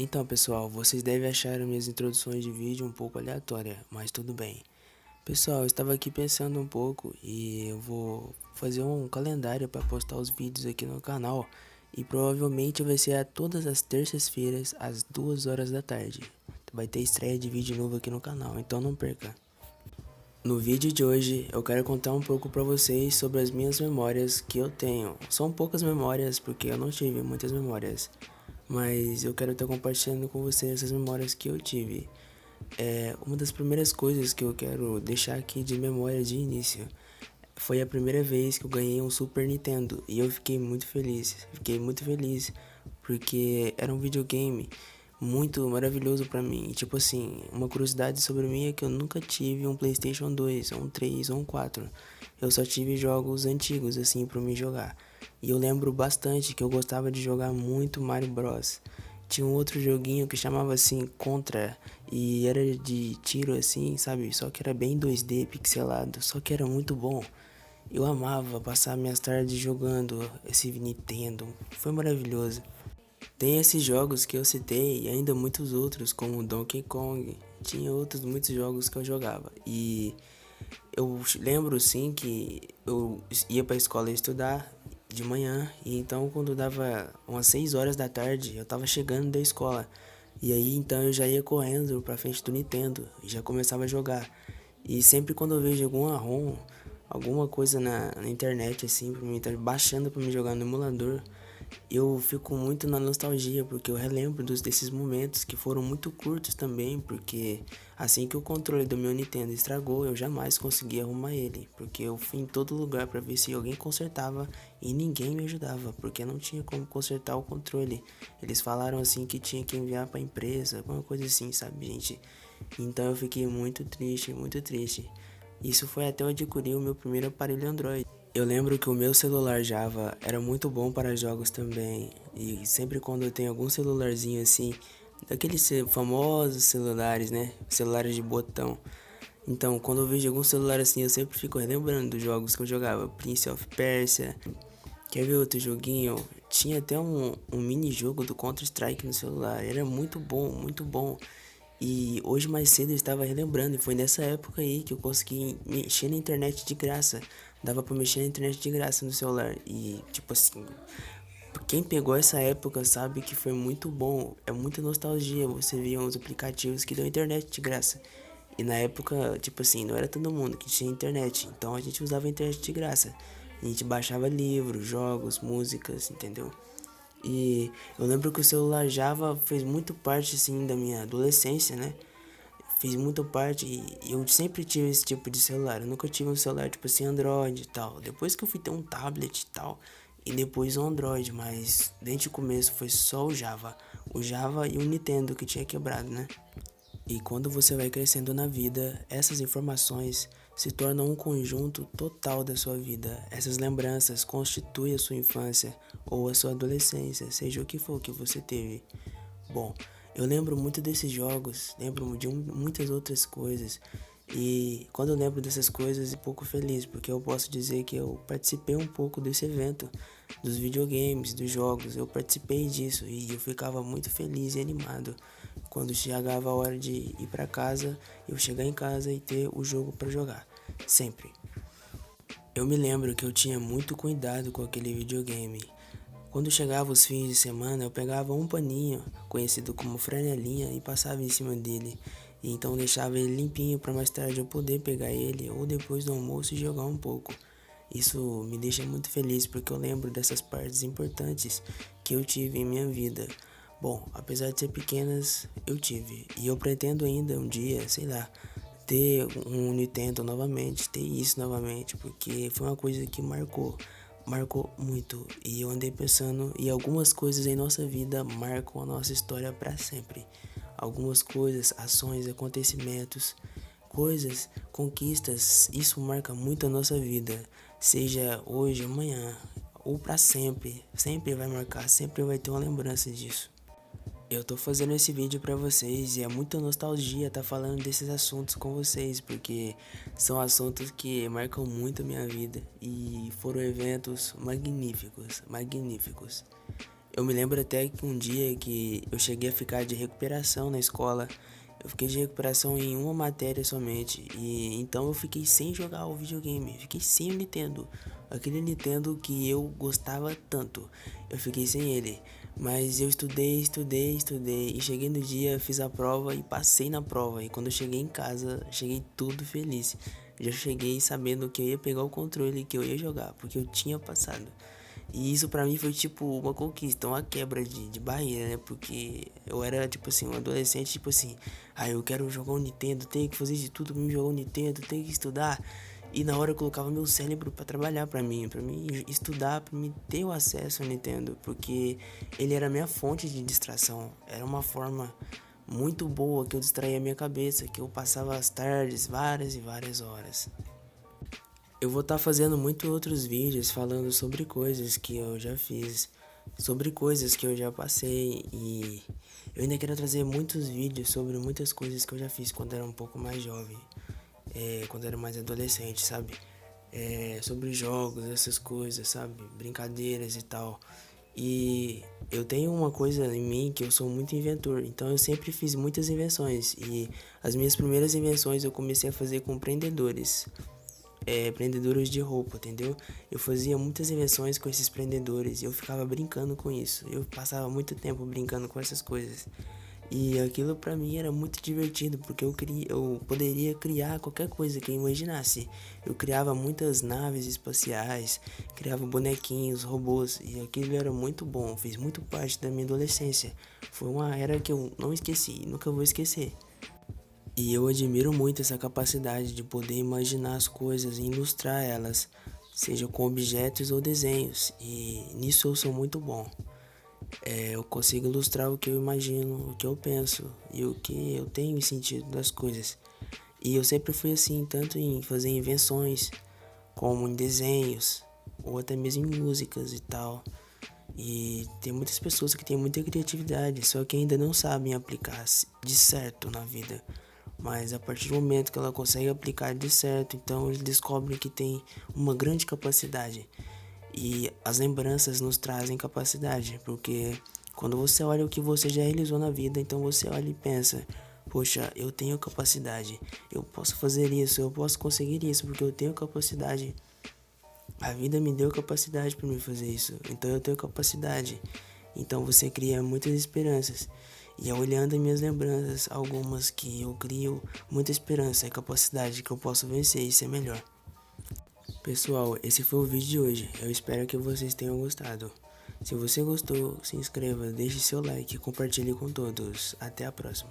Então, pessoal, vocês devem achar minhas introduções de vídeo um pouco aleatórias, mas tudo bem. Pessoal, eu estava aqui pensando um pouco e eu vou fazer um calendário para postar os vídeos aqui no canal e provavelmente vai ser a todas as terças-feiras às 2 horas da tarde. Vai ter estreia de vídeo novo aqui no canal, então não perca. No vídeo de hoje eu quero contar um pouco para vocês sobre as minhas memórias que eu tenho. São poucas memórias porque eu não tive muitas memórias, mas eu quero estar compartilhando com vocês essas memórias que eu tive. Uma das primeiras coisas que eu quero deixar aqui de memória de início foi a primeira vez que eu ganhei um Super Nintendo e eu fiquei muito feliz porque era um videogame muito maravilhoso pra mim. Tipo assim, uma curiosidade sobre mim é que eu nunca tive um PlayStation 2, ou um 3, ou um 4. Eu só tive jogos antigos assim pra me jogar. E eu lembro bastante que eu gostava de jogar muito Mario Bros. Tinha um outro joguinho que chamava assim Contra e era de tiro assim, sabe? Só que era bem 2D pixelado, só que era muito bom. Eu amava passar minhas tardes jogando esse Nintendo, foi maravilhoso. Tem esses jogos que eu citei e ainda muitos outros, como Donkey Kong. Tinha outros muitos jogos que eu jogava. E eu lembro sim que eu ia para a escola estudar de manhã e então quando dava umas 6 horas da tarde, eu tava chegando da escola. E aí então eu já ia correndo pra frente do Nintendo e já começava a jogar. E sempre quando eu vejo algum ROM, alguma coisa na internet assim, pra mim tá baixando pra me jogar no emulador, eu fico muito na nostalgia, porque eu relembro desses momentos que foram muito curtos também, porque assim que o controle do meu Nintendo estragou, eu jamais consegui arrumar ele, porque eu fui em todo lugar para ver se alguém consertava e ninguém me ajudava, porque não tinha como consertar o controle. Eles falaram assim que tinha que enviar para a empresa, alguma coisa assim, sabe, gente? Então eu fiquei muito triste, muito triste. Isso foi até eu adquirir o meu primeiro aparelho Android. Eu lembro que o meu celular Java era muito bom para jogos também. E sempre quando eu tenho algum celularzinho assim, daqueles famosos celulares, né? Celulares de botão. Então, quando eu vejo algum celular assim, eu sempre fico relembrando dos jogos que eu jogava. Prince of Persia. Quer ver outro joguinho? Tinha até um mini jogo do Counter-Strike no celular. Era muito bom, muito bom. E hoje mais cedo eu estava relembrando, e foi nessa época aí que eu consegui mexer na internet de graça. Dava pra mexer na internet de graça no celular. E tipo assim, quem pegou essa época sabe que foi muito bom. É muita nostalgia você via uns aplicativos que dão internet de graça. E na época, tipo assim, não era todo mundo que tinha internet. Então a gente usava a internet de graça. A gente baixava livros, jogos, músicas, entendeu? E eu lembro que o celular Java fez muito parte assim da minha adolescência, né? Fez muita parte e eu sempre tive esse tipo de celular. Eu nunca tive um celular tipo assim Android e tal. Depois que eu fui ter um tablet e tal, e depois o Android, mas desde o começo foi só o Java. O Java e o Nintendo que tinha quebrado, né? E quando você vai crescendo na vida, essas informações se tornam um conjunto total da sua vida. Essas lembranças constituem a sua infância ou a sua adolescência, seja o que for que você teve. Bom, eu lembro muito desses jogos, lembro de muitas outras coisas. E quando eu lembro dessas coisas, eu fico pouco feliz, porque eu posso dizer que eu participei um pouco desse evento, dos videogames, dos jogos. Eu participei disso e eu ficava muito feliz e animado quando chegava a hora de ir para casa, eu chegar em casa e ter o jogo para jogar, sempre. Eu me lembro que eu tinha muito cuidado com aquele videogame. Quando chegava os fins de semana, eu pegava um paninho, conhecido como franelinha, e passava em cima dele. E então deixava ele limpinho para mais tarde eu poder pegar ele ou depois do almoço e jogar um pouco. Isso me deixa muito feliz porque eu lembro dessas partes importantes que eu tive em minha vida. Bom, apesar de ser pequenas, eu tive. E eu pretendo ainda um dia, sei lá, ter um Nintendo novamente, ter isso novamente, porque foi uma coisa que marcou muito. E eu andei pensando, e algumas coisas em nossa vida marcam a nossa história para sempre. Algumas coisas, ações, acontecimentos, coisas, conquistas, isso marca muito a nossa vida, seja hoje, amanhã ou para sempre. Sempre vai marcar, sempre vai ter uma lembrança disso. Eu tô fazendo esse vídeo pra vocês e é muita nostalgia tá falando desses assuntos com vocês, porque são assuntos que marcam muito a minha vida e foram eventos magníficos, magníficos. Eu me lembro até que um dia que eu cheguei a ficar de recuperação na escola. Eu fiquei de recuperação em uma matéria somente. E então eu fiquei sem jogar o videogame. Fiquei sem o Nintendo. Aquele Nintendo que eu gostava tanto. Eu fiquei sem ele. Mas eu estudei. E cheguei no dia, fiz a prova e passei na prova. E quando eu cheguei em casa, cheguei tudo feliz. Já cheguei sabendo que eu ia pegar o controle e que eu ia jogar. Porque eu tinha passado. E isso pra mim foi tipo uma conquista, uma quebra de barreira, né? Porque eu era tipo assim, um adolescente, tipo assim, eu quero jogar um Nintendo, tenho que fazer de tudo pra me jogar um Nintendo, tenho que estudar. E na hora eu colocava meu cérebro pra trabalhar pra mim estudar, pra mim ter o acesso ao Nintendo, porque ele era a minha fonte de distração, era uma forma muito boa que eu distraía a minha cabeça, que eu passava as tardes, várias e várias horas. Eu vou estar fazendo muito outros vídeos falando sobre coisas que eu já fiz, sobre coisas que eu já passei e eu ainda quero trazer muitos vídeos sobre muitas coisas que eu já fiz quando era um pouco mais jovem, quando era mais adolescente, sabe? Sobre jogos, essas coisas, sabe? Brincadeiras e tal. E eu tenho uma coisa em mim que eu sou muito inventor, então eu sempre fiz muitas invenções e as minhas primeiras invenções eu comecei a fazer com prendedores prendedores de roupa, entendeu? Eu fazia muitas invenções com esses prendedores e eu ficava brincando com isso. Eu passava muito tempo brincando com essas coisas. E aquilo pra mim era muito divertido, porque eu poderia criar qualquer coisa que eu imaginasse. Eu criava muitas naves espaciais, criava bonequinhos, robôs, e aquilo era muito bom, fez muito parte da minha adolescência. Foi uma era que eu não esqueci, nunca vou esquecer. E eu admiro muito essa capacidade de poder imaginar as coisas e ilustrar elas, seja com objetos ou desenhos, e nisso eu sou muito bom. Eu consigo ilustrar o que eu imagino, o que eu penso e o que eu tenho em sentido das coisas. E eu sempre fui assim, tanto em fazer invenções, como em desenhos, ou até mesmo em músicas e tal. E tem muitas pessoas que têm muita criatividade, só que ainda não sabem aplicar de certo na vida. Mas a partir do momento que ela consegue aplicar de certo, então eles descobrem que tem uma grande capacidade. E as lembranças nos trazem capacidade, porque quando você olha o que você já realizou na vida, então você olha e pensa: poxa, eu tenho capacidade, eu posso fazer isso, eu posso conseguir isso, porque eu tenho capacidade. A vida me deu capacidade para me fazer isso, então eu tenho capacidade. Então você cria muitas esperanças. E é olhando as minhas lembranças, algumas que eu crio muita esperança e capacidade que eu posso vencer e ser melhor. Pessoal, esse foi o vídeo de hoje. Eu espero que vocês tenham gostado. Se você gostou, se inscreva, deixe seu like e compartilhe com todos. Até a próxima.